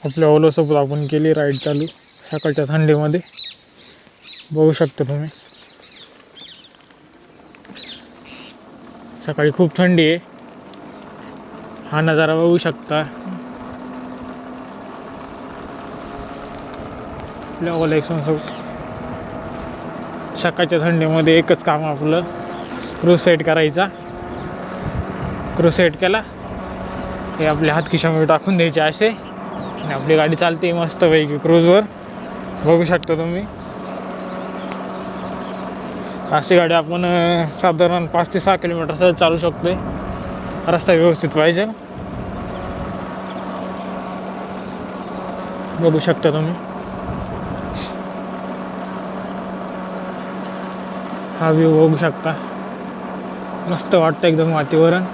आपल्या ओलोसोबत आपण केली राईड चालू सकाळच्या थंडीमध्ये. बघू शकता तुम्ही सकाळी खूप थंडी आहे. हा नजारा बघू शकता. आपल्या ओला सकाळच्या थंडीमध्ये एकच काम आपलं, क्रूज सेट करायचा. क्रूज सेट केला हे आपल्या हात खिशामध्ये टाकून द्यायचे असे आणि आपली गाडी चालते मस्तपैकी क्रूजवर. बघू शकता तुम्ही अशी गाडी आपण साधारण 5 ते 6 किलोमीटर सहज चालू शकतोय. रस्ता व्यवस्थित पाहिजे. बघू शकता तुम्ही हा व्ह्यू बघू शकता. मस्त वाटतं एकदम वातावरण.